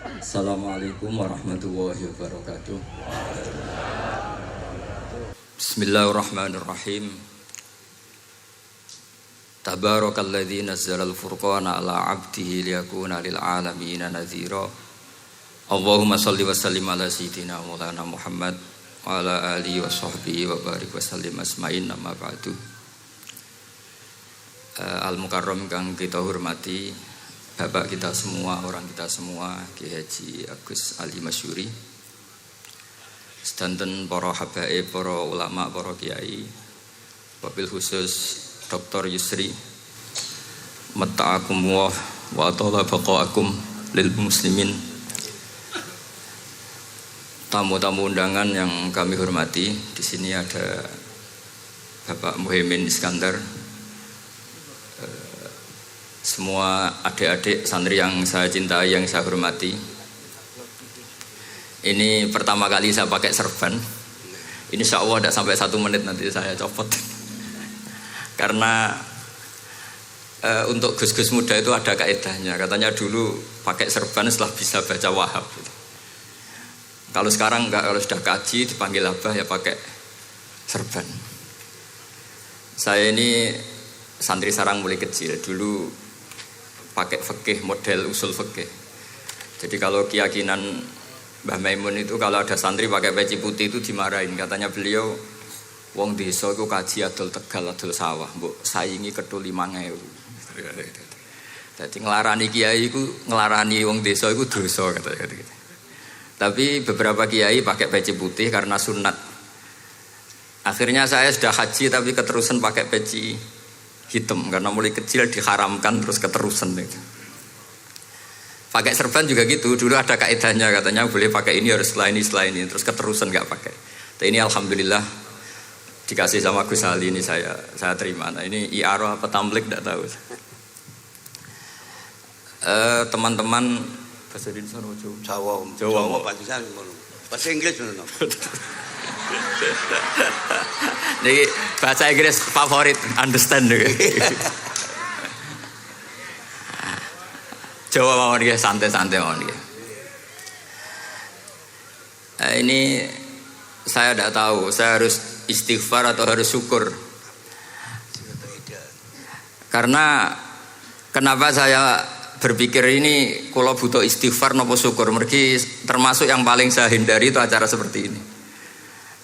Assalamualaikum warahmatullahi wabarakatuh. Bismillahirrahmanirrahim. Tabarakalladzi nazzalal furqana ala 'abdihi liyakuna lil 'alamin nadhira. Allahumma shalli wa sallim ala sayyidina Maulana Muhammad wa ala alihi wa sahbihi wa barik wa sallim asma'in amma ba'du. Al-Mukarram kang kita hormati, Bapak kita semua, orang kita semua, Ki Haji Agus Ali Masyuri, sedanten para habaib, para ulama, para kiai, wabil khusus Dr. Yusri, matta'akum wa atala baqa'akum lil muslimin. Tamu-tamu undangan yang kami hormati, di sini ada Bapak Muhaimin Iskandar, semua adik-adik santri yang saya cintai, yang saya hormati. Ini pertama kali saya pakai serban. Insya Allah tidak sampai 1 menit nanti saya copot. Karena untuk gus-gus muda itu ada kaedahnya. Katanya dulu pakai serban setelah bisa baca Wahab. Kalau sekarang enggak, kalau sudah kaji dipanggil abah ya pakai serban. Saya ini santri sarang mulai kecil. Dulu pakai fikih, model usul fikih. Jadi kalau keyakinan Mbah Maimun itu kalau ada santri pakai peci putih itu dimarahin. Katanya beliau, wong desa itu kaji adol Tegal, adol sawah, mbok saingi kedul 5.000. Jadi ngelarani kiai itu, ngelarani wong desa itu dosa katanya. Tapi beberapa kiai pakai peci putih karena sunat. Akhirnya saya sudah haji tapi keterusan pakai peci hitam karena mulai kecil diharamkan terus keterusan gitu. Pakai serban juga gitu, dulu ada kaedahnya katanya boleh pakai ini harus setelah ini terus keterusan nggak pakai. Tapi ini alhamdulillah dikasih sama Gus Ali, ini saya terima. Nah ini iaro apa tamblik tidak tahu. Teman-teman bahasa Indonesia Jawa bahasa Inggris benar. Jadi bahasa Inggris favorit, understand deh. Jawa mawon nggih, santai-santai mawon nggih. Ini saya tidak tahu, saya harus istighfar atau harus syukur. Karena kenapa saya berpikir ini kalau butuh istighfar nopo syukur, mergi termasuk yang paling saya hindari itu acara seperti ini.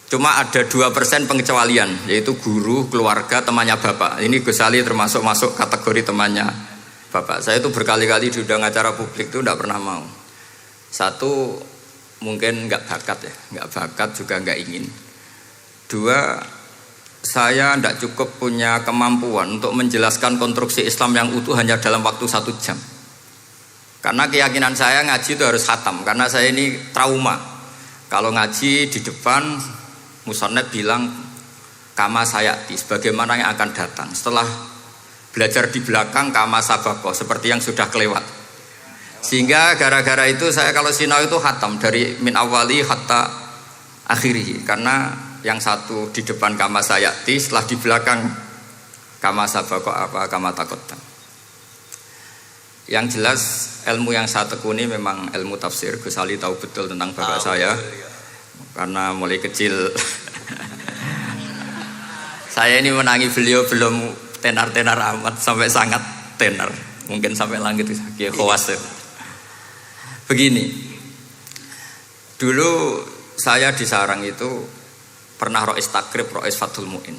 Cuma ada 2% pengecualian, yaitu guru, keluarga, temannya bapak. Ini Gus Ali termasuk masuk kategori temannya bapak. Saya itu berkali-kali diundang acara publik itu tidak pernah mau. Satu, mungkin nggak bakat ya, nggak bakat juga nggak ingin. 2, saya tidak cukup punya kemampuan untuk menjelaskan konstruksi Islam yang utuh hanya dalam waktu 1 jam. Karena keyakinan saya ngaji itu harus khatam, karena saya ini trauma. Kalau ngaji di depan Musonnet bilang kama sayati, sebagaimana yang akan datang. Setelah belajar di belakang kama sabako, seperti yang sudah kelewat. Sehingga gara-gara itu saya kalau sinau itu khatam dari min awali hatta akhirih. Karena yang satu di depan kama sayati, setelah di belakang kama sabako apa kama takotan. Yang jelas ilmu yang saya tekuni memang ilmu tafsir. Gus Ali tahu betul tentang bapak saya. Karena mulai kecil saya ini menangi beliau belum tenar-tenar amat sampai sangat tenar, mungkin sampai langit kayak khawatir. Begini, dulu saya di sarang itu pernah rois takrib, rois Fathul Mu'in.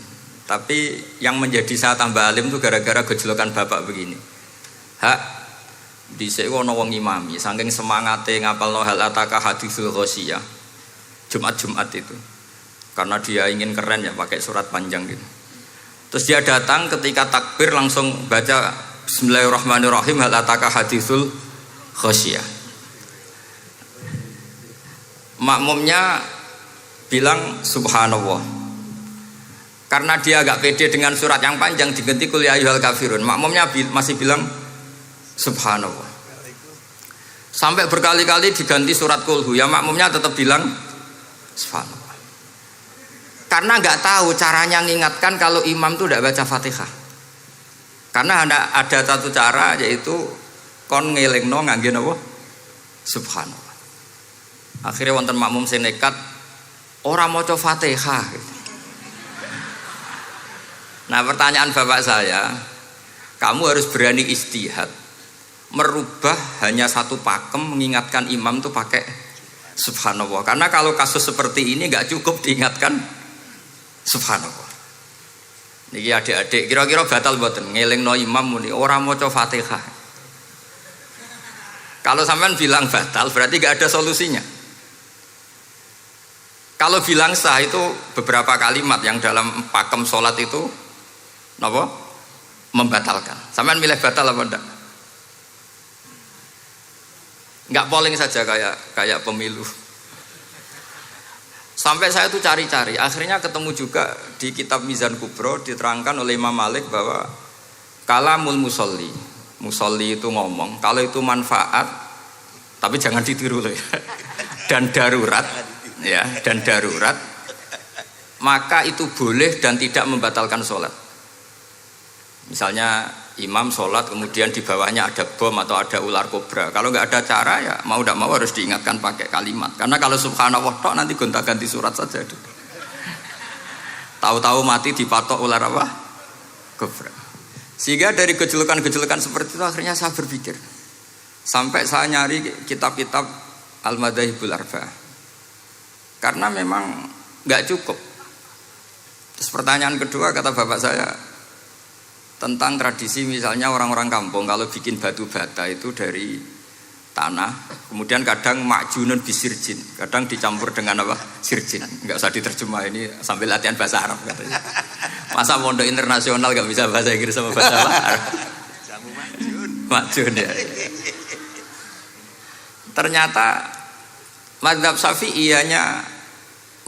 Tapi yang menjadi saya tambah alim itu gara-gara gejolokan bapak begini. Hak dhisik ana wong imami saking semangate ngapalno hal ataka haditsul ghasyiyah. Jumat itu karena dia ingin keren ya pakai surat panjang gitu. Terus dia datang ketika takbir langsung baca Bismillahirrahmanirrahim hal ataka haditsul ghasyiyah. Makmumnya bilang subhanallah. Karena dia agak pede dengan surat yang panjang diganti qul ya ayyuhal kafirun. Makmumnya masih bilang subhanallah. Sampai berkali-kali diganti surat kulhu, ya makmumnya tetap bilang subhanallah. Karena nggak tahu caranya mengingatkan kalau imam itu tidak baca Fatihah. Karena ada satu cara, yaitu kon ngelingno ngangge napa Subhanallah. Akhirnya wonten makmum sing nekat ora maca Fatihah. Nah, pertanyaan bapak saya, kamu harus berani istihad, merubah hanya satu pakem, mengingatkan imam tuh pakai Subhanallah. Karena kalau kasus seperti ini nggak cukup diingatkan Subhanallah. Niki adik-adik, kira-kira batal mboten ngelingno imam muni ora maca Fatihah. Kalau sampean bilang batal, berarti nggak ada solusinya. Kalau bilang sah itu beberapa kalimat yang dalam pakem sholat itu napa? Membatalkan. Sampean milih batal apa enggak? Enggak polling saja kayak pemilu. Sampai saya tuh cari-cari, akhirnya ketemu juga di kitab Mizan Kubro diterangkan oleh Imam Malik bahwa kalamul musolli, musolli itu ngomong, kalau itu manfaat, tapi jangan ditiru loh ya, dan darurat, ya, dan darurat, maka itu boleh dan tidak membatalkan sholat. Misalnya imam sholat kemudian di bawahnya ada bom atau ada ular kobra, kalau nggak ada cara ya mau tidak mau harus diingatkan pakai kalimat, karena kalau subhanallah tok nanti gonta-ganti surat saja. Tahu-tahu mati dipatok ular apa? Kobra. Sehingga dari gejolokan-gejolokan seperti itu akhirnya saya berpikir, sampai saya nyari kitab-kitab Al-Madzhabul Arba'ah, karena memang nggak cukup. Terus pertanyaan kedua kata bapak saya tentang tradisi, misalnya orang-orang kampung kalau bikin batu bata itu dari tanah, kemudian kadang makjunun bisirjin, kadang dicampur dengan apa? Sirjin. Nggak usah diterjemah, ini sambil latihan bahasa Arab katanya. Masa pondok internasional nggak bisa bahasa Inggris sama bahasa Arab? Makjun ya. Ternyata mazhab Syafi'iyahnya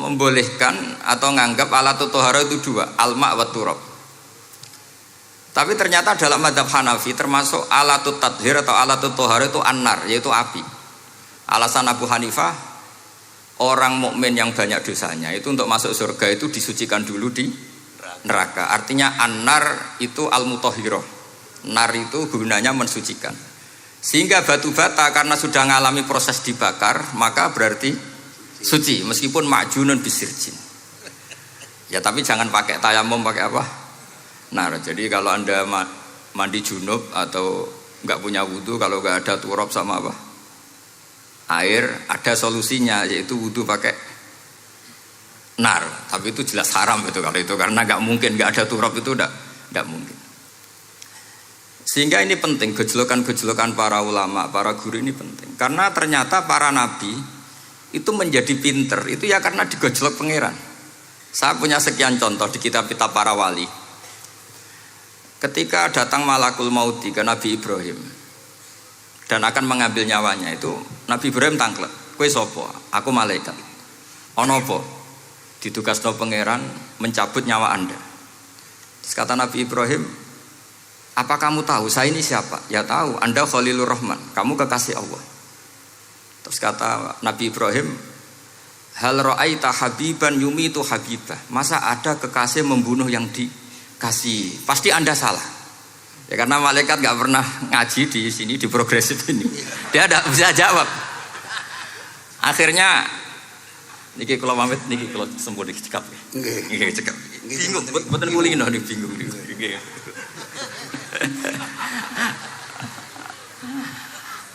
membolehkan atau nganggap alat tohara itu dua, alma wa turab. Tapi ternyata dalam mazhab Hanafi termasuk alatut tadhir atau alatut tohara itu an-nar, yaitu api. Alasan Abu Hanifah, orang mukmin yang banyak dosanya itu untuk masuk surga itu disucikan dulu di neraka. Artinya an-nar itu al-mutahhirah. Nar itu gunanya mensucikan. Sehingga batu bata karena sudah mengalami proses dibakar, maka berarti suci meskipun ma'junun bisirjin. Ya tapi jangan pakai tayamum, pakai apa? Nah, jadi kalau Anda mandi junub atau nggak punya wudhu, kalau nggak ada turab sama apa? Air, ada solusinya, yaitu wudhu pakai nar. Tapi itu jelas haram itu kalau itu, karena nggak mungkin nggak ada turab, itu nggak mungkin. Sehingga ini penting, gejolokan-gejolokan para ulama, para guru ini penting. Karena ternyata para nabi itu menjadi pinter, itu ya karena digojlok pangeran. Saya punya sekian contoh di kitab-kitab para wali. Ketika datang malakul mauti ke Nabi Ibrahim dan akan mengambil nyawanya, itu Nabi Ibrahim tangklet, kowe sapa? Aku malaikat. Ono apa? Ditugasno pangeran mencabut nyawa Anda. Terus kata Nabi Ibrahim, apa kamu tahu saya ini siapa? Ya tahu, Anda Khalilur Rahman, kamu kekasih Allah. Terus kata Nabi Ibrahim, hal ra'aita habiban yumitu habibah. Masa ada kekasih membunuh yang dikasih? Pasti Anda salah. Ya karena malaikat nggak pernah ngaji di sini, di progresif ini. Dia tidak bisa jawab. Akhirnya niki kalau pamit, niki kalau sembuh niki cekap. Niki cekap. Bingung, betul ngulingin nih bingung.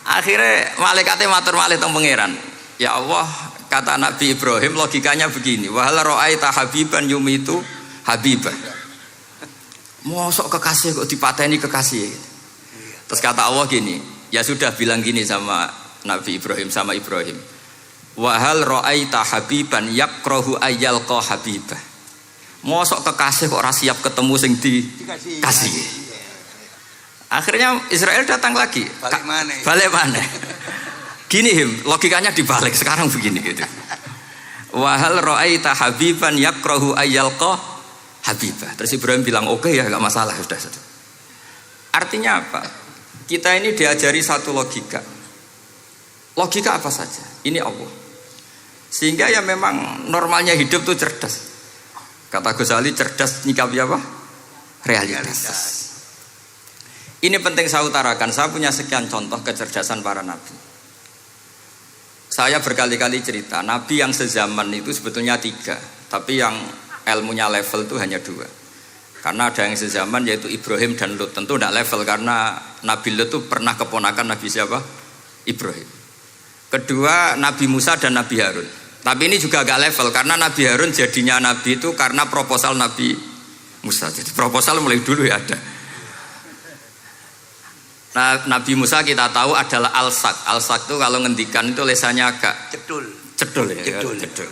Akhirnya malaikatnya matur malih teng pangeran. Ya Allah, kata Nabi Ibrahim logikanya begini, wahal ra'aita habiban yumitu habibah. Mosok kekasih kok dipateni kekasih. Terus kata Allah gini, ya sudah bilang gini sama Nabi Ibrahim, sama Ibrahim. Wahal ra'aita habiban yakrahu ayyalqa habibah. Mosok kekasih kok ora siap ketemu sing dikasih. Akhirnya Israel datang lagi. Balik mana? Gini logikanya dibalik sekarang begini gitu. Wahal ra'aita habiban yakrahu ayyalqa habibah. Terus Ibrahim bilang oke ya, enggak masalah, sudah. Artinya apa? Kita ini diajari satu logika. Logika apa saja? Ini Allah. Sehingga ya memang normalnya hidup tuh cerdas. Kata Ghazali, cerdas nyikapi apa? Realitas. Ini penting saya utarakan. Saya punya sekian contoh kecerdasan para nabi. saya berkali-kali cerita, Nabi yang sezaman itu sebetulnya 3, tapi yang ilmunya level itu hanya 2. Karena ada yang sezaman yaitu Ibrahim dan Lut. Tentu tidak level karena Nabi Lut itu pernah keponakan Nabi siapa? Ibrahim. Kedua Nabi Musa dan Nabi Harun. Tapi ini juga agak level karena Nabi Harun jadinya Nabi itu karena proposal Nabi Musa. Jadi proposal mulai dulu ya ada. Nah, Nabi Musa kita tahu adalah al-sak. Al-sak itu kalau ngendikan itu lesannya agak cedul. Cedul ya. Cedul.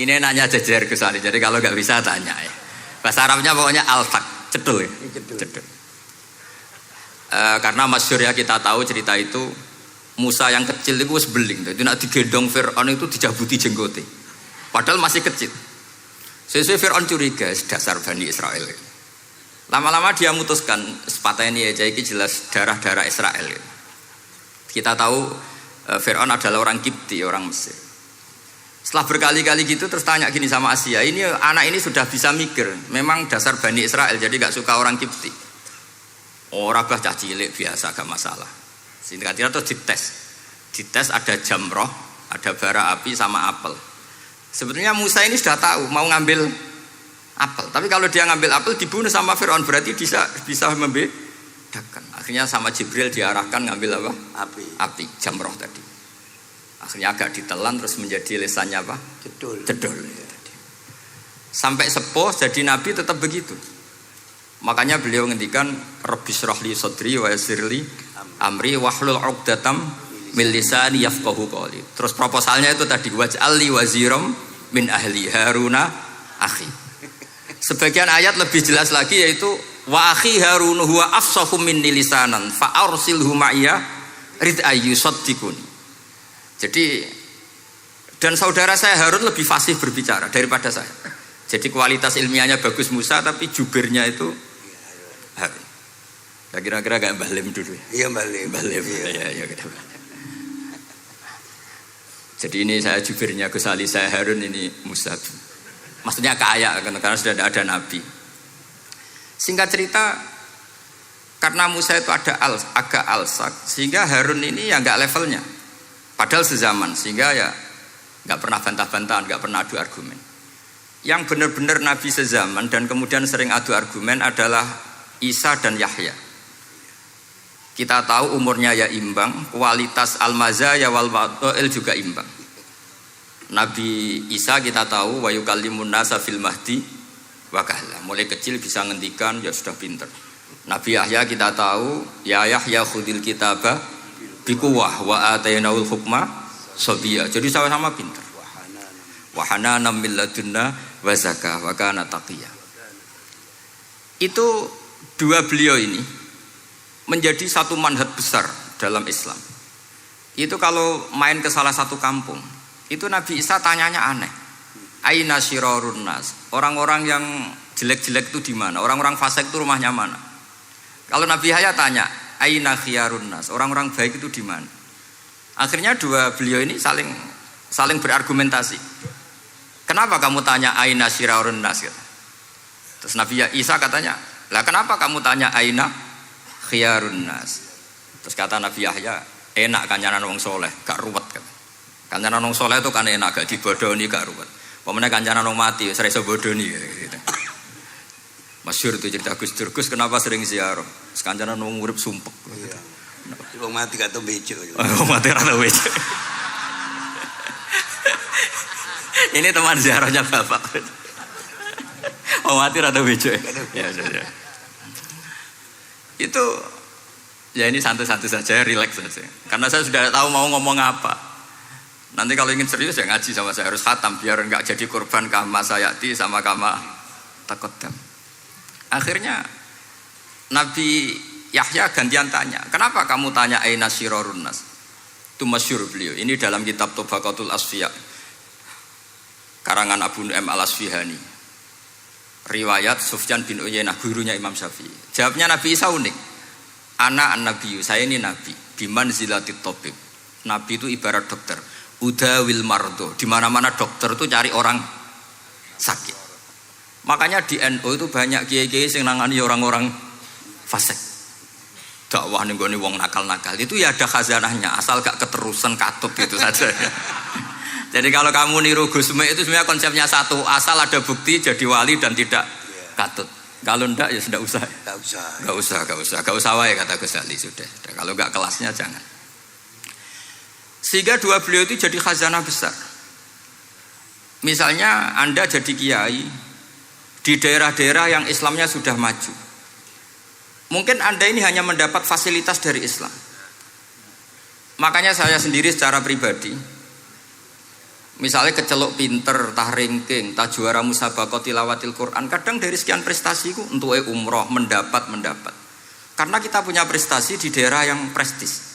Ini nanya jajar Gus Ali. Jadi kalau nggak bisa tanya ya. Bahasa Arabnya pokoknya al-sak. Cedul ya. Cedul. Karena masyhur ya kita tahu cerita itu Musa yang kecil itu wis beling. Jadi nak digendong Fir'aun itu dijabuti jenggote. Padahal masih kecil. Sesuai Fir'aun curiga dasar Bani Israel. Lama-lama dia memutuskan sepatah ini aja ini jelas darah-darah Israel. Kita tahu Fir'aun adalah orang Kipti, orang Mesir. Setelah berkali-kali gitu terus tanya gini sama Asia, ini anak ini sudah bisa mikir, memang dasar Bani Israel jadi gak suka orang Kipti. Orang bah cah cilik biasa gak masalah. Singkat-singkat terus dites ada jamroh, ada bara api sama apel. Sebetulnya Musa ini sudah tahu mau ngambil apel, tapi kalau dia ngambil apel dibunuh sama Fir'aun berarti bisa membedakan. Akhirnya sama Jibril diarahkan ngambil apa? Api jamroh tadi. Akhirnya agak ditelan terus menjadi lesannya apa? Cedul. Sampai sepuh jadi nabi tetap begitu. Makanya beliau ngendikan Rabbi syrahli sadri wa yassirli amri wahlul 'uqdatam min lisani yafqahu qawli. Terus proposalnya itu tadi waj'alli waziram min ahli Haruna akhi. Sebagian ayat lebih jelas lagi yaitu wa akhi Harun huwa afsahu minni lisanan fa arsilhu ma'iyya rid ayyusaddiquni. Jadi dan saudara saya Harun lebih fasih berbicara daripada saya. Jadi kualitas ilmiahnya bagus Musa tapi jubirnya itu Harun. Ya kira-kira gak Balim dulu ya? Iya Balim. Ya. Jadi ini saya jubirnya Gus Ali, saya Harun, ini Musa. Maksudnya kaya karena sudah ada nabi. Singkat cerita karena Musa itu agak alsak sehingga Harun ini ya nggak levelnya. Padahal sezaman sehingga ya nggak pernah bantah-bantahan, nggak pernah adu argumen. Yang benar-benar nabi sezaman dan kemudian sering adu argumen adalah Isa dan Yahya. Kita tahu umurnya ya imbang, kualitas al-mazaya wal wa'il juga imbang. Nabi Isa kita tahu wa yukallimun nasa fil mahdi wa kahla. Mulai kecil bisa ngendikan ya sudah pinter. Nabi Yahya kita tahu ya Yahya khudil kitaba biquwah wa atainaul hukma sabiyya. Jadi sama-sama pinter. Wa hananan min ladunna wa zakah wa kana taqiyya. Itu dua beliau ini menjadi satu manhaj besar dalam Islam. Itu kalau main ke salah satu kampung, itu Nabi Isa tanyanya aneh. Aina syirarun nas? Orang-orang yang jelek-jelek itu di mana? Orang-orang fasik itu rumahnya mana? Kalau Nabi Yahya tanya, aina khiyarun nas? Orang-orang baik itu di mana? Akhirnya dua beliau ini saling berargumentasi. Kenapa kamu tanya aina syirarun nas? Terus Nabi Isa katanya, lah kenapa kamu tanya aina khiyarun nas? Terus kata Nabi Yahya, enak kancanan wong soleh, gak ruwet kan. Kancanan wong soleh itu kan enak, gak dibodoni, gak ruwet. Pemenang kancanan wong mati, sering bodoni gitu. Masyhur itu cerita Gus Dur, Gus kenapa sering ziarah? Kancanan wong urip sumpek. Iya. Wong mati gak tau bejo. Wong mati gak tau bejo. Ini teman ziarahnya Bapak. Wong mati gak tau bejo. Ya. Itu ya ini santai-santai saja, rileks saja. Karena saya sudah tahu mau ngomong apa. Nanti kalau ingin serius ya ngaji sama saya, harus khatam biar enggak jadi korban kama sayati sama kama takoddam. Akhirnya Nabi Yahya gantian tanya, kenapa kamu tanya aina syirarun nas? Itu masyhur beliau. Ini dalam kitab Tabaqatul Asfiya karangan Abu Nu'aim Al-Asfihani. Riwayat Sufyan bin Uyainah, gurunya Imam Syafi'i. Jawabnya Nabi Isa unik. Ana an-nabiyyu, saya ini nabi. Biman zilatit tabib. Nabi itu ibarat dokter. Udawil mardo. Di mana-mana dokter itu cari orang sakit. Makanya di NU itu banyak kiai-kiai yang nangani orang-orang fasik. dakwah ning gone wong nakal-nakal itu ya ada khazanahnya, asal gak keterusan katut gitu saja. Jadi kalau kamu niru Gus Mek itu sebenarnya konsepnya satu, asal ada bukti jadi wali dan tidak katut. Kalau ndak ya sudah usah. Gak usah wae kata Gus Ali sudah. Kalau gak kelasnya jangan. Sehingga dua beliau itu jadi khazanah besar. Misalnya Anda jadi kiai di daerah-daerah yang Islamnya sudah maju. Mungkin Anda ini hanya mendapat fasilitas dari Islam. Makanya saya sendiri secara pribadi, misalnya kecelok pinter, tah ranking, tah juara musabaqah tilawatil Quran, kadang dari sekian prestasiku untuk umroh mendapat. Karena kita punya prestasi di daerah yang prestis.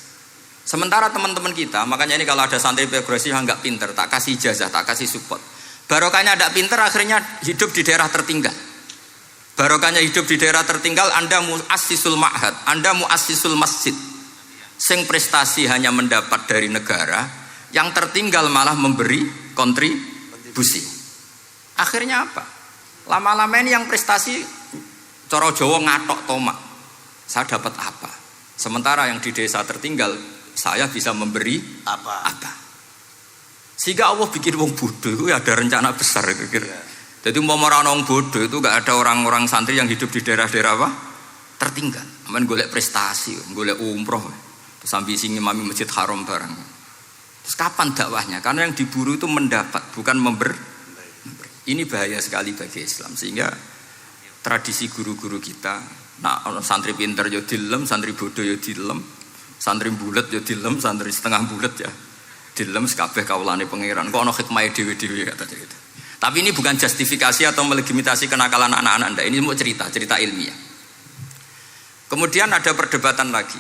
Sementara teman-teman kita, makanya ini kalau ada santri progresif yang nggak pinter, tak kasih ijazah, tak kasih support. Barokahnya tidak pinter, akhirnya hidup di daerah tertinggal. Barokahnya hidup di daerah tertinggal, Anda muassisul ma'had, Anda muassisul masjid. Sing prestasi hanya mendapat dari negara, yang tertinggal malah memberi kontribusi. Akhirnya apa? Lama-lama ini yang prestasi coro Jawa ngatok tomak. Saya dapat apa? Sementara yang di desa tertinggal saya bisa memberi apa? Sehingga Allah bikin wong bodoh itu ada rencana besar gitu. Jadi mau orang bodoh itu gak ada orang-orang santri yang hidup di daerah-daerah apa? Tertinggal. Men golek prestasi, golek umroh. Terus ambisi ngimami Masjid Haram barang. Terus kapan dakwahnya? Karena yang diburu itu mendapat, bukan memberi. Ini bahaya sekali bagi Islam. Sehingga tradisi guru-guru kita, nah santri pinter ya dilem, santri bodoh ya dilem, santri bulet ya dilem, santri setengah bulet ya dilem, sekabeh kaulane pangeran. Kok ana hikmahe dhewe-dhewe kata gitu. Tapi ini bukan justifikasi atau melegitimasi kenakalan anak-anak Anda. Ini mau cerita ilmiah. Kemudian ada perdebatan lagi.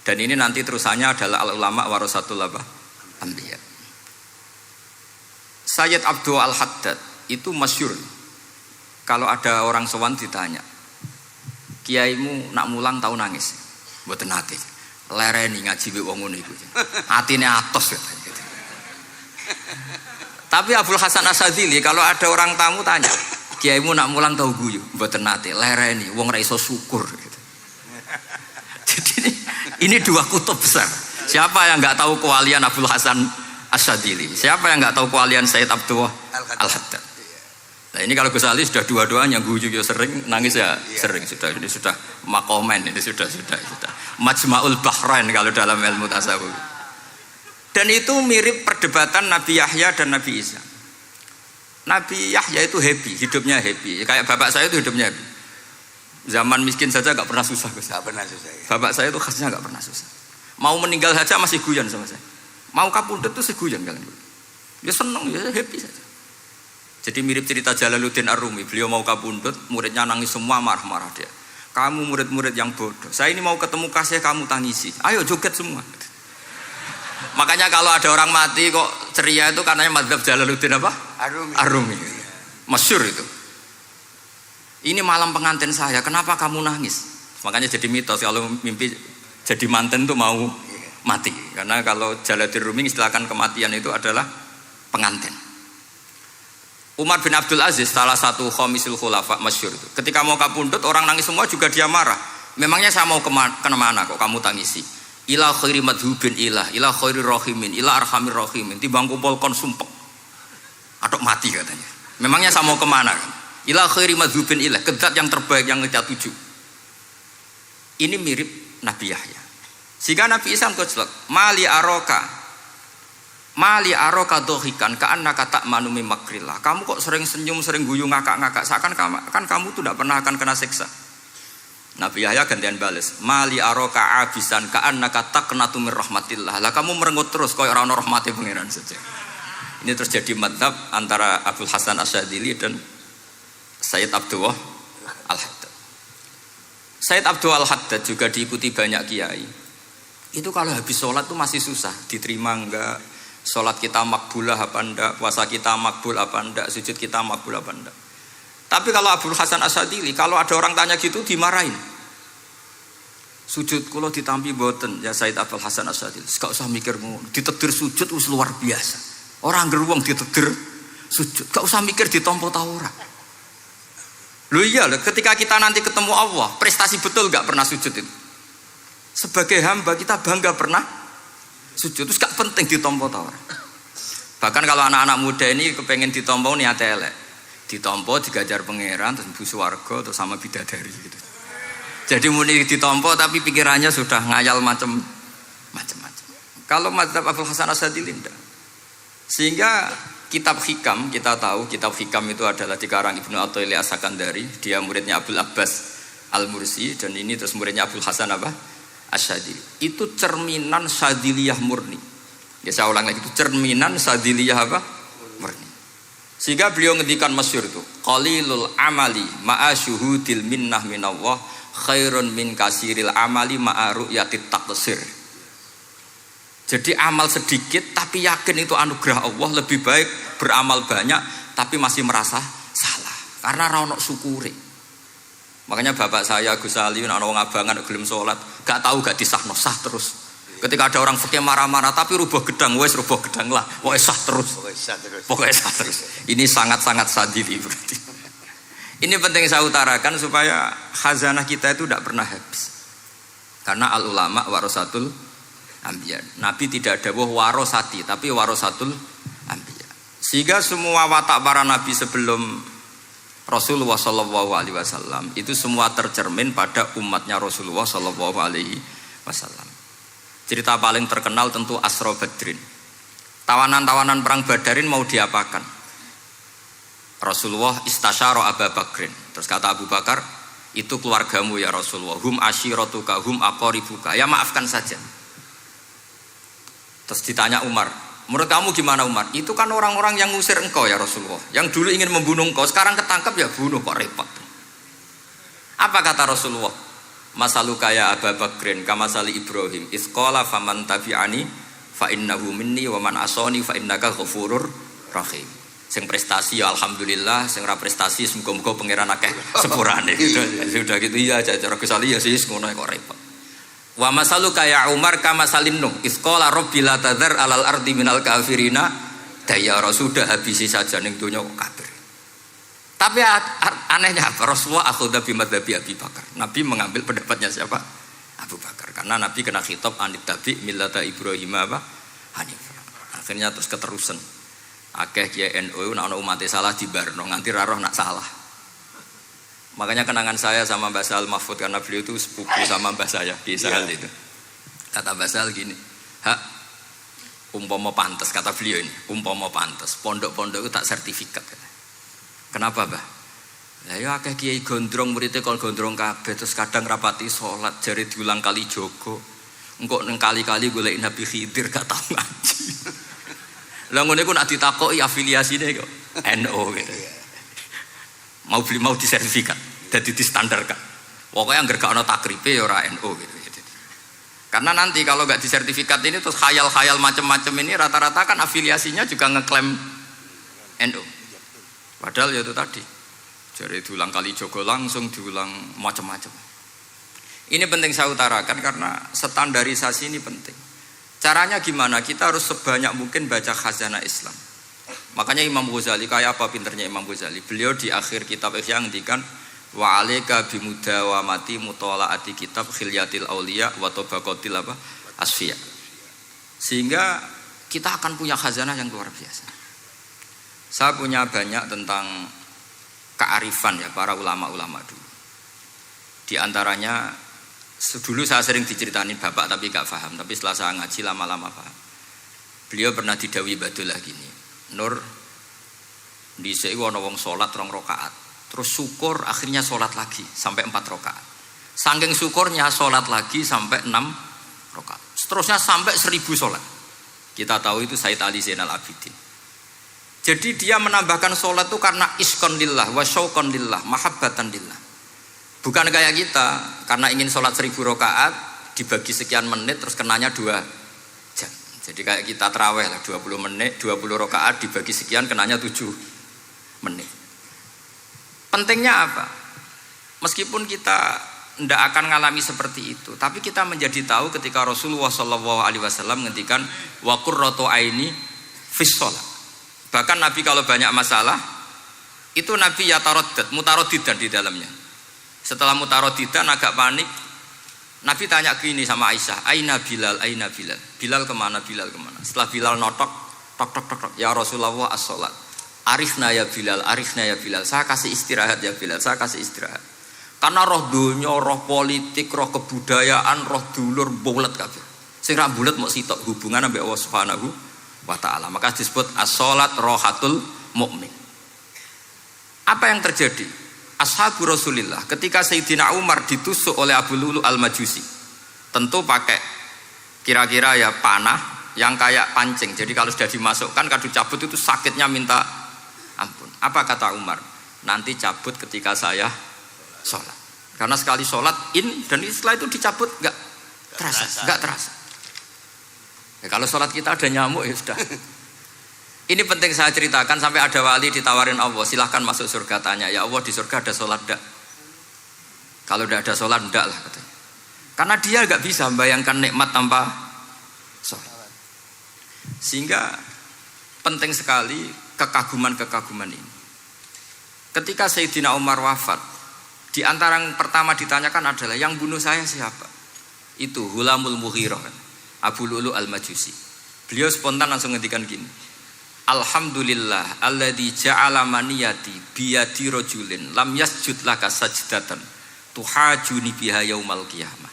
Dan ini nanti terusannya adalah al-ulama warasatul anbiya. Sayyid Abdul Al-Haddad itu masyhur. Kalau ada orang sowan ditanya, kiaimu nak mulang tau nangis? Mboten nate. Lereni ngaji wong ngono iku. Atine atos gitu. Tapi Abdul Hasan Asyadzili kalau ada orang tamu tanya, kiaimu nak mulang tau guyu? Mboten nate. Lereni wong ra iso syukur gitu. Jadi ini dua kutub besar. Siapa yang enggak tahu kewalian Abdul Hasan Asyadzili? Siapa yang enggak tahu kewalian Sayyid Abdul Al-Haddad? Nah ini kalau Gus Ali sudah dua-duanya, guyu ya sering, nangis ya sering, ini sudah makomen, ini sudah Majma'ul Bahrain kalau dalam ilmu tasawuf. Dan itu mirip perdebatan Nabi Yahya dan Nabi Isa. Nabi Yahya itu happy, hidupnya happy, kayak bapak saya itu hidupnya happy. Zaman miskin saja gak pernah susah Gus. Gak pernah susah ya. Bapak saya itu khasnya gak pernah susah. Mau meninggal saja masih guyon sama saya. Mau kapundhut tuh seguyon kalian. Dia seneng, ya happy saja. Jadi mirip cerita Jalaluddin Ar-Rumi. Beliau mau kapundhut, muridnya nangis semua, marah-marah dia. Kamu murid-murid yang bodoh. Saya ini mau ketemu kasih kamu tangisi. Ayo joget semua. Makanya kalau ada orang mati kok ceria itu karena madzhab Jalaluddin apa? Ar-Rumi. Masyhur itu. Ini malam pengantin saya, kenapa kamu nangis? Makanya jadi mitos kalau mimpi jadi manten tuh mau mati. Karena kalau Jalaluddin Rumi istilahkan kematian itu adalah pengantin. Umar bin Abdul Aziz, salah satu khomisul khulafa masyhur itu. Ketika mau kapundhut orang nangis semua juga dia marah. Memangnya saya mau kemana kok kamu tangisi? Ila khairi madhubin ila khairi rahimin, ila arhamir rahimin. Timbang kumpul kon sumpek. Atok mati katanya. Memangnya saya mau kemana? Ila khairi madhubin ila, kedat yang terbaik yang kita tuju. Ini mirip Nabi Yahya. Sehingga Nabi Isa ngejlek, Mali aroka dohikan ka'annaka ta'manu makrillah. Kamu kok sering senyum, sering guyu, ngakak-ngakak. Seakan kan kamu tuh tidak pernah akan kena siksa. Nabi Yahya gantian bales. Mali aroka abisan ka'annaka taqnatu min rahmatillah. Lah kamu merengut terus koyo ora ono rahmate pangeran saja. Ini terjadi madzhab antara Abdul Hasan Asyadzili dan Sayyid Abdul Al-Haddad. Sayyid Abdul Al-Haddad juga diikuti banyak kiai. Itu kalau habis sholat tuh masih susah, diterima enggak? Sholat kita makbulah apa enggak, puasa kita makbul apa enggak, sujud kita makbul apa enggak. Tapi kalau Abdul Hasan Asyadzili, kalau ada orang tanya gitu dimarahin. Sujud kula ditampi mboten ya Sayyid Abdul Hasan Asyadzili. Gak usah mikir ngono, ditakdir sujud wis luar biasa. Orang geruang ditakdir sujud, gak usah mikir ditampa ta ora. Loh iya, ketika kita nanti ketemu Allah, prestasi betul gak pernah sujud itu. Sebagai hamba kita bangga pernah sujud, terus gak penting ditompo tawar. Bahkan kalau anak-anak muda ini kepengen ditompo niatnya elek, ditompo digajar pangeran, terus bu swarga, terus sama bidadari gitu. Jadi muni ditompo tapi pikirannya sudah ngayal macam-macam. Kalau mazhab Abul Hasan Asyadzili tidak. Sehingga kitab hikam, kita tahu kitab hikam itu adalah dikarang Ibnu Athaillah As-Sakandari, dia muridnya Abdul Abbas Al-Mursi, dan ini terus muridnya Abul Hasan Asyadzili. Itu cerminan Syadziliyah murni. Ya saya ulang lagi, itu cerminan Syadziliyah murni. Sehingga beliau ngendikan masyhur itu, qalilul amali ma'a syuhudil minnah minallah khairun min kasiril amali ma'a ru'yatit taqsir. Jadi amal sedikit tapi yakin itu anugerah Allah, lebih baik beramal banyak tapi masih merasa salah karena ra ono syukure. Makanya bapak saya Gus Ali ana wong abangan gelem salat, gak tahu gak disahno sah terus. Ketika ada orang fikih marah-marah tapi rubah gedang, wes rubah gedang lah, pokoknya sah terus. Pokoknya sah terus. Ini sangat-sangat sadili berarti. Ini penting saya utarakan supaya khazanah kita itu tidak pernah habis. Karena al ulama warasatul anbiya. Nabi tidak ada warosati, tapi warasatul anbiya. Sehingga semua watak para nabi sebelum Rasulullah SAW itu semua tercermin pada umatnya Rasulullah SAW. Cerita paling terkenal tentu Asra Badrin. Tawanan-tawanan perang Badarin mau diapakan? Rasulullah istasyara Abu Bakrin. Terus kata Abu Bakar, itu keluargamu ya Rasulullah. Hum asyiratuka, hum aqaribuka. Ya maafkan saja. Terus ditanya Umar, menurut kamu gimana Umar? Itu kan orang-orang yang ngusir engkau ya Rasulullah. Yang dulu ingin membunuh engkau, sekarang ketangkep ya bunuh, kok repot. Apa kata Rasulullah? Masaluka ya Abu Bakrin kamasali Ibrahim isqala faman tabi'ani fa innahu minni wa man asani fa innaka ghafurur rahim. Sing prestasi ya alhamdulillah, sing ora prestasi muga-muga pangeran akeh sepurane. Sudah gitu iya cara Gus Ali ya sis ngono kok repot. Wa masaluka ya Umar kamasalin Nuh isqala rabbi la tadzar alal ardi minal kafirina dayara. Sudah habisi saja ning donya kok kafir. Tapi anehnya apa? Rasulullah akhudha bi madzhabi Abi Bakar. Nabi mengambil pendapatnya siapa? Abu Bakar. Karena Nabi kena khitab anit tabi millata Ibrahim hanifah. Akhirnya terus keterusan. Akeh kiai NU nek ana umat salah dibarno nganti ra roh nak salah. Makanya kenangan saya sama Mbah Sal Mahfud karena beliau itu sepupu sama Mbah saya di Sahal itu. Kata Mbah Sal gini, "Hak umpama pantes," kata beliau ini, "umpama pantes, pondok-pondok itu tak sertifikat." Kenapa, Mbah? Ya akeh kiai gondrong muridnya kol gondrong kabeh terus kadang rapati salat jare diulang kali jogo. Engko neng kali-kali golek Nabi Khidir gak tau ngaji. Lah ngene ku nak ditakoki afiliasine kok NU gitu. Mau disertifikat, dadi distandarkan. Pokoknya anggar gak ana takribe ya ora NU gitu. Karena nanti kalau gak disertifikat ini terus khayal-khayal macam-macam ini rata-rata kan afiliasinya juga ngeklaim NU. Padahal ya itu tadi, jadi diulang kali jogo langsung diulang macam-macam. Ini penting saya utarakan karena standarisasi ini penting. Caranya gimana? Kita harus sebanyak mungkin baca khazanah Islam. Makanya Imam Ghazali, kayak apa pinternya Imam Ghazali? Beliau di akhir kitab Ihya ngendikan wa alaika bimudawamati mutalaati kitab khilyatil auliya wa tabaqatil asfiya. Sehingga kita akan punya khazanah yang luar biasa. Saya punya banyak tentang kearifan ya para ulama-ulama dulu. Di antaranya dulu saya sering diceritain bapak tapi gak paham. Tapi setelah saya ngaji lama-lama paham. Beliau pernah didawi Badullah gini, Nur, dhisik ana wong salat 2 rakaat. Terus syukur akhirnya salat lagi sampai 4 rakaat. Saking syukurnya salat lagi sampai 6 rakaat. Seterusnya sampai 1000 salat. Kita tahu itu Said Ali Zainal Abidin. Jadi dia menambahkan sholat itu karena iskon lillah, wa syauqon lillah, mahabbatan lillah. Bukan kayak kita, karena ingin sholat 1000 rakaat dibagi sekian menit terus kenanya 2 jam. Jadi kayak kita taraweh lah 20 menit, 20 rakaat dibagi sekian kenanya 7 menit. Pentingnya apa? Meskipun kita tidak akan mengalami seperti itu, tapi kita menjadi tahu ketika Rasulullah SAW ngendikan wa qurratu aini fis shalah. Bahkan Nabi kalau banyak masalah Itu Nabi yataradad, mutaraddidan di dalamnya. Setelah mutaraddidan agak panik, Nabi tanya gini sama Aisyah, Aina Bilal, Aina Bilal. Bilal kemana, Bilal kemana? Setelah Bilal notok, tok tok tok tok, ya Rasulullah as-sholat. Arifna ya Bilal, arifna ya Bilal. Saya kasih istirahat ya Bilal, saya kasih istirahat. Karena roh dunya, roh politik, roh kebudayaan, roh dulur bulet kabeh. Sing ra bulet mok sitok hubungan ambek Allah Subhanahu wa taala. Maka disebut as-sholat rohatul mukmin. Apa yang terjadi? Ashabu Rasulillah ketika Sayyidina Umar ditusuk oleh Abu Lulu al-Majusi, tentu pakai kira-kira ya panah yang kayak pancing. Jadi kalau sudah dimasukkan kadu cabut itu sakitnya minta ampun. Apa kata Umar? Nanti cabut ketika saya sholat. Karena sekali sholat dan setelah itu dicabut nggak terasa. Ya, kalau sholat kita ada nyamuk ya sudah. Ini penting saya ceritakan sampai ada wali ditawarin Allah, silahkan masuk surga, tanya ya Allah di surga ada sholat enggak? Kalau tidak ada sholat enggak lah katanya. Karena dia nggak bisa membayangkan nikmat tanpa sholat. Sehingga penting sekali kekaguman ini. Ketika Sayyidina Umar wafat, di antara yang pertama ditanyakan adalah yang bunuh saya siapa? Itu Hulamul Mughirah, Abu Lulu al-Majusi. Beliau spontan langsung ngendikan gini, Alhamdulillah alladzi ja'ala maniyati biyadi rajulin lam yasjud laka sajdatan tuhajuni biha yaumal qiyamah.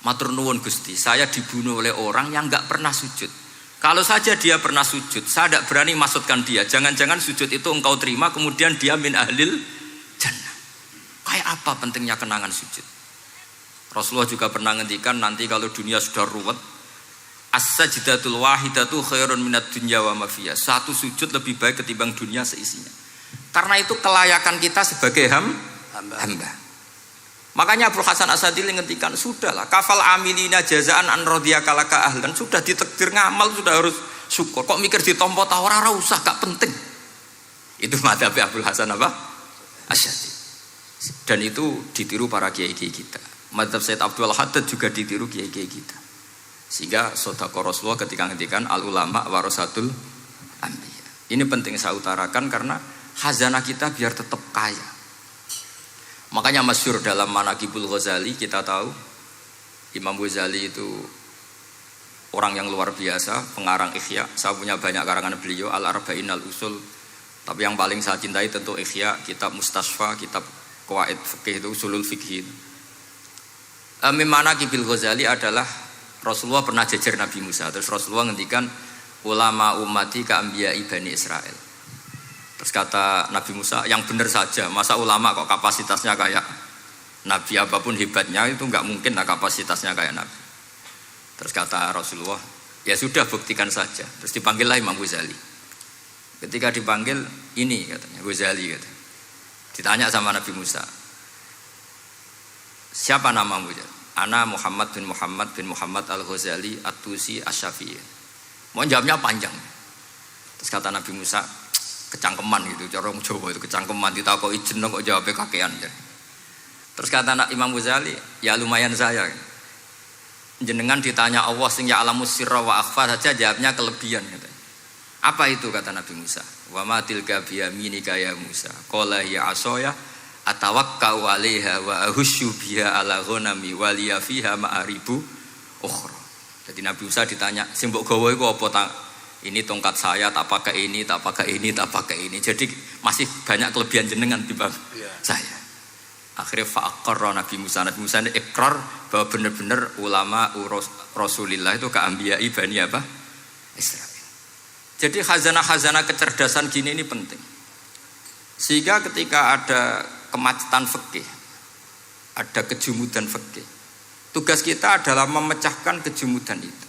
Matur nuwun Gusti, saya dibunuh oleh orang yang enggak pernah sujud. Kalau saja dia pernah sujud, saya tidak berani maksudkan dia. Jangan-jangan sujud itu engkau terima kemudian dia min ahlil jannah. Kayak apa pentingnya kenangan sujud? Rasulullah juga pernah ngendikan nanti kalau dunia sudah ruwet, as-sajdatul wahidatu khairun minad dunya wa ma fiha. Satu sujud lebih baik ketimbang dunia seisinya. Karena itu kelayakan kita sebagai hamba. Makanya Abu Hasan Asadili ngendikan, sudahlah kafal amilina jazaan an radiyaka laka ahlan. Sudah ditakdir ngamal sudah harus syukur. Kok mikir ditompo ta ora usah, gak penting. Itu madzhab Abu Hasan Asadili. Dan itu ditiru para kiai-kiai kita. Madzhab Said Abdul Haddad juga ditiru kiai-kiai kita. Sehingga sedekah Rasulullah ketika ngendikan al ulama warasatul anbiya. Ini penting saya utarakan karena khazanah kita biar tetap kaya. Makanya masyhur dalam Manaqibul Ghazali kita tahu Imam Ghazali itu orang yang luar biasa, pengarang Ihya. Saya punya banyak karangan beliau, Al-Arba'in Al-Usul. Tapi yang paling saya cintai tentu Ihya, kitab Mustasfa, kitab Qawaid Fikih itu Usulul Fikih. Manaqibul Ghazali adalah Rasulullah pernah jejer Nabi Musa. Terus Rasulullah ngendikan ulama ummati ka anbiya'i Bani Israel. Terus kata Nabi Musa, yang benar saja, masa ulama kok kapasitasnya kayak Nabi, apapun hebatnya itu enggak mungkin lah kapasitasnya kayak Nabi. Terus kata Rasulullah, ya sudah buktikan saja. Terus dipanggillah Imam Ghazali. Ketika dipanggil, ini katanya Ghazali katanya. Ditanya sama Nabi Musa, siapa namamu? Ana Muhammad bin Muhammad al-Ghazali at-Tusi asy-Syafi'i. Mau jawabnya panjang. Terus kata Nabi Musa, kecangkeman gitu, cara Jawa itu kecangkeman, ditakoki jeneng kok jawabnya kakean. Terus kata Imam Ghazali, ya lumayan saya. Jenengan ditanya Allah sing ya alamus sirra wa akhfa saja jawabnya kelebihan katanya. Apa itu kata Nabi Musa? Wa ma tilka bi yaminika ya Musa. Qala ya asaya atawakkau 'alaiha wa ahusyu biha 'ala ghanami wa liya fiha ma'aribu ukhra. Jadi Nabi Musa ditanya, sing mbok gawa iku apa ta? Ini tongkat saya, tak pakai ini, tak pakai ini, tak pakai ini. Jadi masih banyak kelebihan jenengan timbang saya. Akhirnya fa'aqarra Nabi Musa ini ikrar bahwa benar-benar ulama Rasulillah itu keambiyai Bani apa? Israel. Jadi khazanah-khazanah kecerdasan gini ini penting. Sehingga ketika ada kemacetan fikih, ada kejumudan fikih, tugas kita adalah memecahkan kejumudan itu.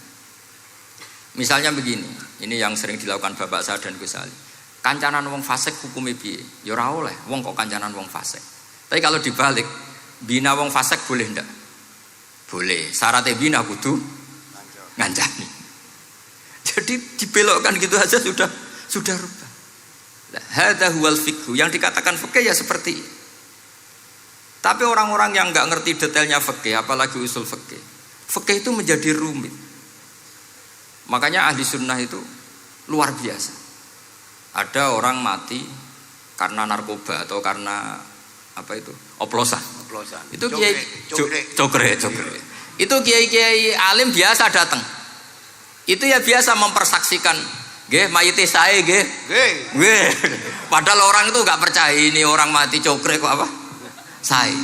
Misalnya begini, ini yang sering dilakukan bapak saya dan Gus Ali. Kancanan wong fasik hukumnya piye? Ya ora oleh, wong kok kancanan wong fasik. Tapi kalau dibalik, bina wong fasik boleh ndak? Boleh. Syaratnya bina kudu ngancani. Jadi dibelokkan gitu aja sudah rubah. Hadza huwal fiqh. Yang dikatakan fikih ya seperti ini. Tapi orang-orang yang enggak ngerti detailnya fikih, apalagi usul fikih, fikih itu menjadi rumit. Makanya ahli sunnah itu luar biasa. Ada orang mati karena narkoba atau karena apa itu oplosan. Itu kiai cokre. Itu kiai alim biasa datang. Itu ya biasa mempersaksikan, nggih mayite sae nggih. Nggih. Padahal orang itu enggak percaya ini orang mati cokre kok apa? Sae.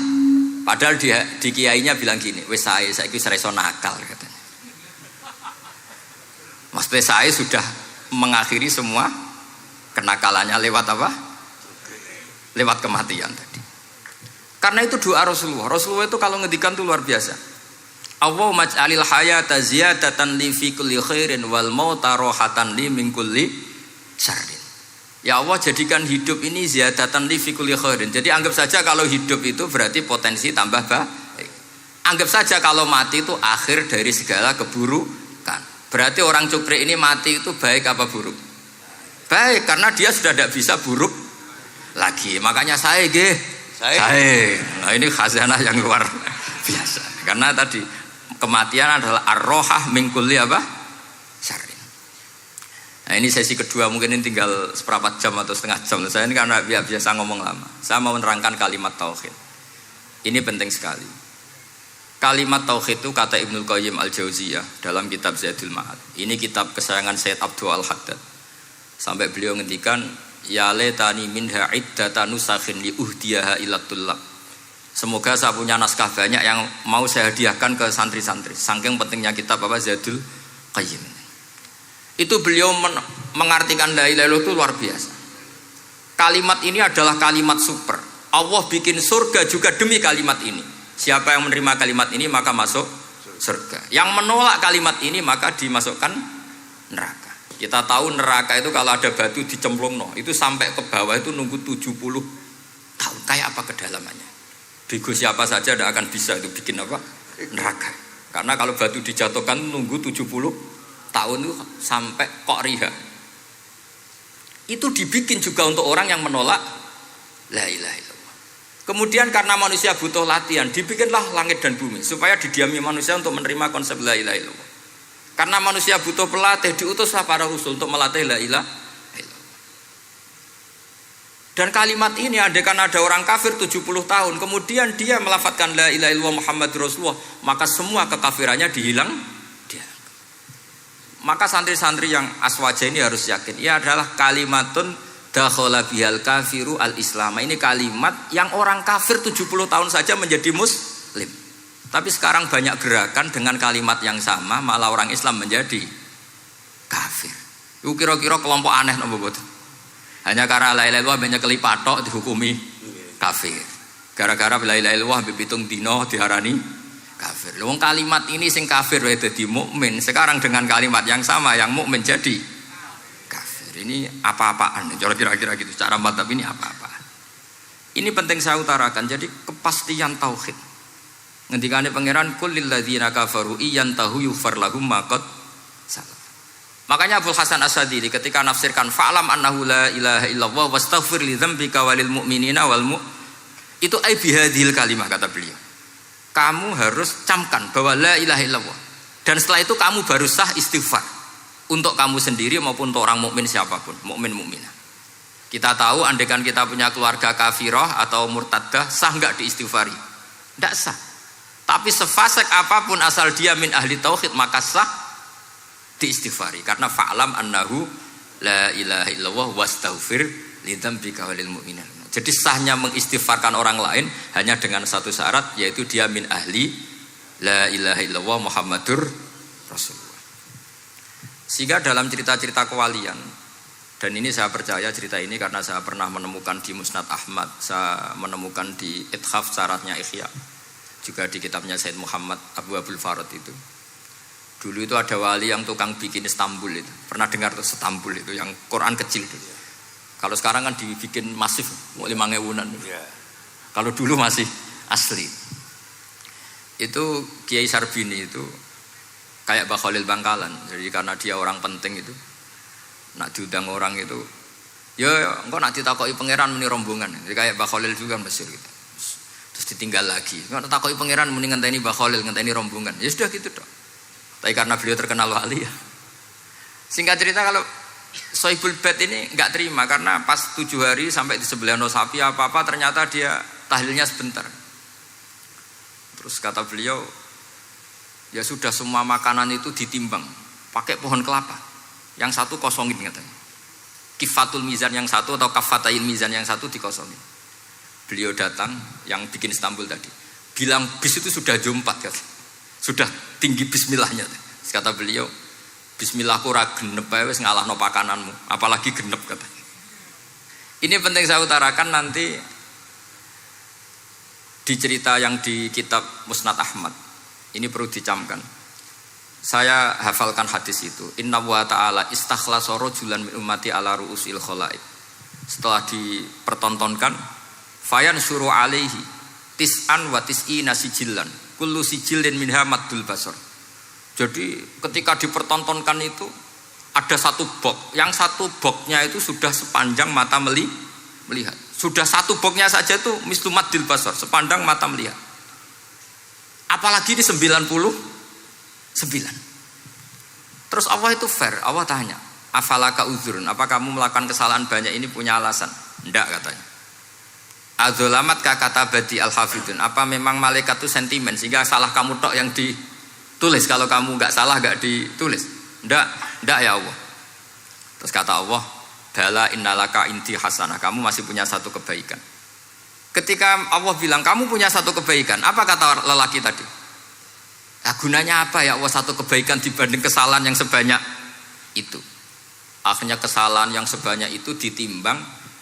Padahal di kiainya bilang gini, wis sae saiki wis iso nakal katanya. Maksudnya sae sudah mengakhiri semua kenakalannya lewat apa? Lewat kematian tadi. Karena itu doa Rasulullah. Rasulullah itu kalau ngendikan itu luar biasa. Allahumma ij'alil hayata ziyadatan li fi kulli khairin wal mauta rohatan li min kulli syarrin. Ya Allah, jadikan hidup ini ziyadatan li fi kulli khairin. Jadi anggap saja kalau hidup itu berarti potensi tambah baik. Anggap saja kalau mati itu akhir dari segala keburukan. Berarti orang cukri ini mati itu baik apa buruk? Baik, karena dia sudah tidak bisa buruk lagi. Makanya saya nah ini khazanah yang luar biasa. Karena tadi kematian adalah ar-rohah min kulli apa? Syarrin. Nah ini sesi kedua, mungkin ini tinggal seperempat jam atau setengah jam. Saya ini karena biasa ngomong lama. Saya mau menerangkan kalimat tauhid. Ini penting sekali. Kalimat tauhid itu kata Ibnul Qayyim Al-Jauziyah dalam kitab Zadul Ma'ad. Ini kitab kesayangan Sayyid Abdul Al-Haddad. Sampai beliau ngendikan, ya letani minha iddatan nusakhin li uhdiyaha ila tullab. Semoga saya punya naskah banyak yang mau saya hadiahkan ke santri-santri. Saking pentingnya kitab apa Zadul Qayyim. Itu beliau mengartikan la ilaha illallah itu luar biasa. Kalimat ini adalah kalimat super. Allah bikin surga juga demi kalimat ini. Siapa yang menerima kalimat ini maka masuk surga. Yang menolak kalimat ini maka dimasukkan neraka. Kita tahu neraka itu kalau ada batu dicemplung itu sampai ke bawah itu nunggu 70 tahun. Kayak apa kedalamannya? Bego siapa saja tidak akan bisa itu bikin apa? Neraka. Karena kalau batu dijatuhkan nunggu 70 tahun itu sampai kok riha. Itu dibikin juga untuk orang yang menolak la ilaha illallah. Kemudian karena manusia butuh latihan, dibikinlah langit dan bumi supaya didiami manusia untuk menerima konsep la ilaha illallah. Karena manusia butuh pelatih, diutuslah para rasul untuk melatih la ilaha illallah. Dan kalimat ini andaikan ada orang kafir 70 tahun, kemudian dia melafadzkan la ilaha illallah Muhammadur Rasulullah, maka semua kekafirannya dihilang. Maka santri-santri yang aswaja ini harus yakin, ia adalah kalimatun dakhala bihal kafiru al-islam. Ini kalimat yang orang kafir 70 tahun saja menjadi muslim. Tapi sekarang banyak gerakan dengan kalimat yang sama malah orang Islam menjadi kafir. Itu kira-kira kelompok aneh nopo boten. Hanya karena la ilaha illallah banyak kelipatok dihukumi kafir. Gara-gara la ilaha illallah bipitung dino diharani kafir. Wong kalimat ini sing kafir wae dadi mukmin. Sekarang dengan kalimat yang sama yang mukmin jadi kafir. Ini apa-apaan? Kira-kira gitu. Cara madzhab ini apa-apa. Ini penting saya utarakan. Jadi kepastian tauhid. Ngendikane pangeran kul lil ladzina kafaru iyantahu yughfar lahum ma qad salaf. Makanya Abdul Hasan As-Sadili ketika nafsirkan fa'lam annahu la ilaha illallah wastaghfir li dzambika walil mu'minina wal itu ai bihadhil kalimah kata beliau. Kamu harus camkan bahwa la ilaha illallah dan setelah itu kamu baru sah istighfar untuk kamu sendiri maupun untuk orang mukmin siapapun, mukmin mukminah. Kita tahu andaikan kita punya keluarga kafirah atau murtadah sah enggak diistighfari? Enggak sah. Tapi sefasik apapun asal dia min ahli tauhid maka sah diistighfari karena fa'lam annahu la ilaha illallah wastaghfir lidzambika walil mu'minin. Jadi sahnya mengistighfarkan orang lain hanya dengan satu syarat yaitu dia min ahli la ilaha illallah Muhammadur Rasulullah. Sehingga dalam cerita-cerita kewalian, dan ini saya percaya cerita ini karena saya pernah menemukan di Musnad Ahmad, saya menemukan di Ithaf syaratnya Ihya, juga di kitabnya Said Muhammad Abu Abdul Farad itu. Dulu itu ada wali yang tukang bikin Istanbul itu. Pernah dengar tuh Istanbul itu yang Quran kecil itu. Kalau sekarang kan dibikin masif, 5.000-an. Kalau dulu masih asli. Itu Kiai Sarbini itu kayak Mbah Khalil Bangkalan. Jadi karena dia orang penting itu, nak diundang orang itu, ya engkau nak ditakoki pangeran muni rombongan. Jadi kayak Mbah Khalil juga Mesir gitu. Terus ditinggal lagi. Engkau takoki pangeran muni ngenteni Mbah Khalil, ngenteni rombongan. Ya sudah gitu dong. Tapi karena beliau terkenal wali ya. Singkat cerita kalau Sohibul Bait ini nggak terima karena pas 7 hari sampai disembelih sapi apa-apa ternyata dia tahlilnya sebentar. Terus kata beliau, ya sudah semua makanan itu ditimbang pakai pohon kelapa. Yang satu kosongin katanya. Kifatul mizan yang satu atau kafatail mizan yang satu dikosongin. Beliau datang yang bikin Istanbul tadi. Bilang bis itu sudah jumpat kata. Sudah tinggi bismillahnya. Terus kata beliau, bismillahku ora genep ae wis ngalahno pakananmu, apalagi genep katanya. Ini penting saya utarakan nanti di cerita yang di kitab Musnad Ahmad. Ini perlu dicamkan. Saya hafalkan hadis itu. Inna wa ta'ala istakhlasa rajulan min ummati ala ru'usil khalaid. Setelah dipertontonkan, fayan syuru alaihi tis'an wa tis'ina sijillan. Kullu sijillin minha maddul basar. Jadi ketika dipertontonkan itu ada satu box, yang satu boxnya itu sudah sepanjang mata melihat. Sudah satu boxnya saja itu mislu maddil basar, sepandang mata melihat. Apalagi di 99. Terus Allah itu fair, Allah tanya, afalaka uzrun, apa kamu melakukan kesalahan banyak ini punya alasan? Enggak katanya. Adzolamat kata badi al-hafidun, apa memang malaikat itu sentimen sehingga salah kamu tok yang ditulis, kalau kamu enggak salah enggak ditulis? Enggak ya Allah. Terus kata Allah, bala innalaka inti hasanah, kamu masih punya satu kebaikan. Ketika Allah bilang kamu punya satu kebaikan, apa kata lelaki tadi? Nah, gunanya apa ya Allah satu kebaikan dibanding kesalahan yang sebanyak itu? Akhirnya kesalahan yang sebanyak itu ditimbang,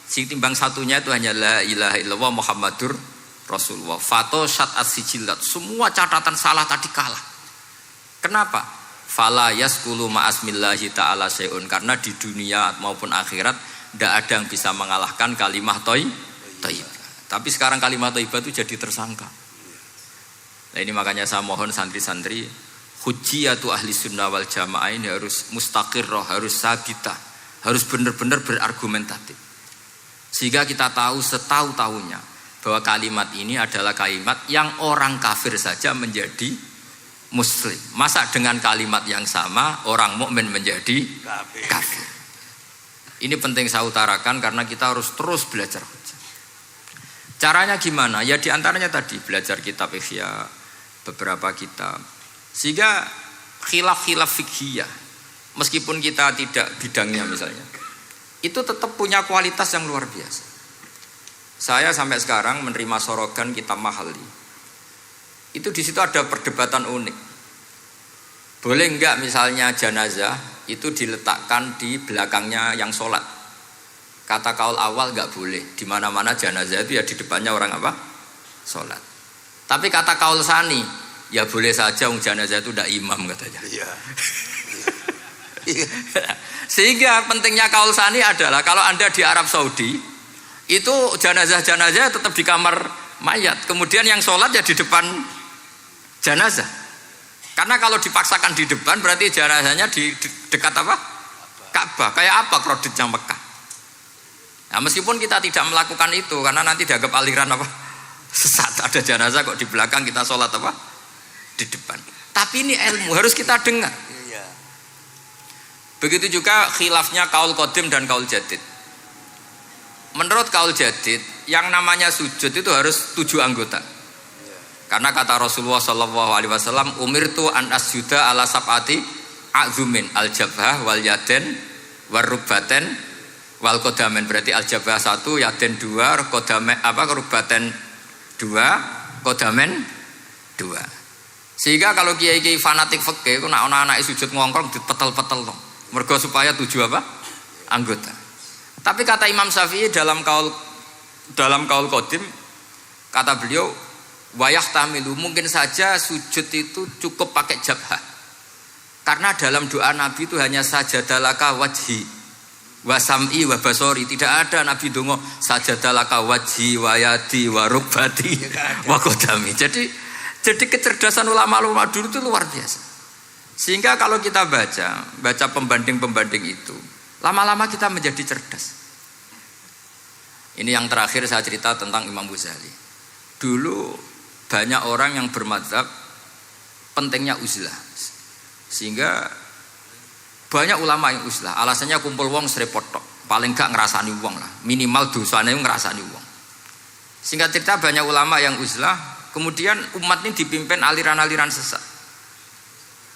si timbang satunya itu hanya la ilaha illallah Muhammadur Rasulullah. Fato syat as-sijillat, semua catatan salah tadi kalah. Kenapa? Fala yaskulu ma'asmillahi ta'ala syai'un, karena di dunia maupun akhirat tidak ada yang bisa mengalahkan kalimah thayyibah. Tapi sekarang kalimat thayyibah itu jadi tersangka. Nah ini makanya saya mohon santri-santri, hujjiyatu ahli sunnah wal jamaah ini harus mustaqirrah, harus sabitah, harus benar-benar berargumentatif. Sehingga kita tahu setahu-tahunya bahwa kalimat ini adalah kalimat yang orang kafir saja menjadi muslim. Masa dengan kalimat yang sama orang mukmin menjadi kafir. Ini penting saya utarakan karena kita harus terus belajar hujjah. Caranya gimana? Ya diantaranya tadi belajar kitab Ihya, beberapa kitab, sehingga khilaf-khilaf fikhiyah meskipun kita tidak bidangnya misalnya, itu tetap punya kualitas yang luar biasa. Saya sampai sekarang menerima sorogan kitab Mahalli, itu di situ ada perdebatan unik. Boleh enggak misalnya jenazah itu diletakkan di belakangnya yang sholat? Kata kaul awal enggak boleh, di mana-mana jenazah itu ya di depannya orang apa? Sholat. Tapi kata kaul sani, ya boleh saja jenazah itu tidak imam katanya. Iya. Sehingga pentingnya kaul sani adalah kalau Anda di Arab Saudi, itu jenazah-jenazah tetap di kamar mayat. Kemudian yang sholat ya di depan jenazah. Karena kalau dipaksakan di depan berarti jenazahnya di dekat apa? Ka'bah. Kayak apa kreditnya Mekah. Nah, meskipun kita tidak melakukan itu karena nanti dianggap aliran apa? Sesat. Ada jenazah kok di belakang kita sholat apa? Di depan. Tapi ini ilmu harus kita dengar. Begitu juga khilafnya kaul qadim dan kaul jadid. Menurut kaul jadid, yang namanya sujud itu harus 7 anggota. Karena kata Rasulullah SAW, umirtu an asjuda ala sab'ati a'zumin al-jabhah wal yaden wal rubbaten wal kodamen. Berarti al-jabhah 1, yaden 2, kodamen rubbaten 2, kodamen 2. Sehingga kalau kiai-kiai fanatik fikih itu nak anak-anak sujud ngongkrong dipetel-petel dong. Mergo supaya 7 apa? Anggota. Tapi kata Imam Syafi'i dalam kaul qadim, kata beliau, wayah tamilu, mungkin saja sujud itu cukup pakai jabhah. Karena dalam doa Nabi itu hanya sajadalaka wajhi wa sam'i wa basori. Tidak ada Nabi dongo sajadalaka wajhi wa yadi wa rubbati wa kodami. Jadi kecerdasan ulama-ulama dulu itu luar biasa. Sehingga kalau kita baca pembanding-pembanding itu, lama-lama kita menjadi cerdas. Ini yang terakhir saya cerita tentang Imam Ghazali. Dulu banyak orang yang bermadzhab pentingnya uzlah, sehingga Banyak ulama yang uzlah, alasannya kumpul wong serepot tok. Paling gak ngerasani wong lah, minimal dosanya ngerasani wong. Singkat cerita banyak ulama yang uzlah, kemudian umat ini dipimpin aliran-aliran sesat.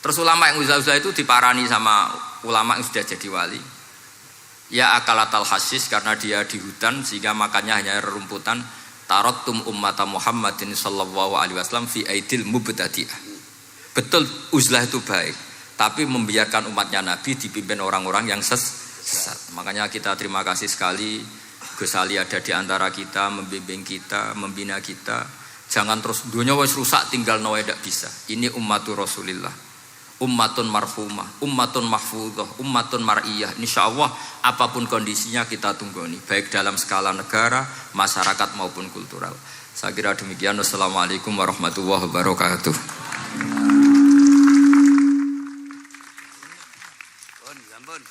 Terus ulama yang uzlah-uzlah itu diparani sama ulama yang sudah jadi wali. Ya akalatal hasis, karena dia di hutan sehingga makannya hanya rerumputan. Taraktum ummata Muhammadin sallallahu alaihi wasallam fi aidil mubtadi'ah. Betul uzlah itu baik, tapi membiarkan umatnya Nabi dipimpin orang-orang yang sesat. Makanya kita terima kasih sekali Gus Ali ada di antara kita, membimbing kita, membina kita. Jangan terus dunia wis rusak tinggal nawa tidak bisa. Ini ummatur Rasulillah, ummatun marhumah, ummatun mahfudhah, ummatun mar'iyah. Insyaallah apapun kondisinya kita tunggoni, baik dalam skala negara, masyarakat maupun kultural. Saya kira demikian. Wassalamualaikum warahmatullahi wabarakatuh. Ampun.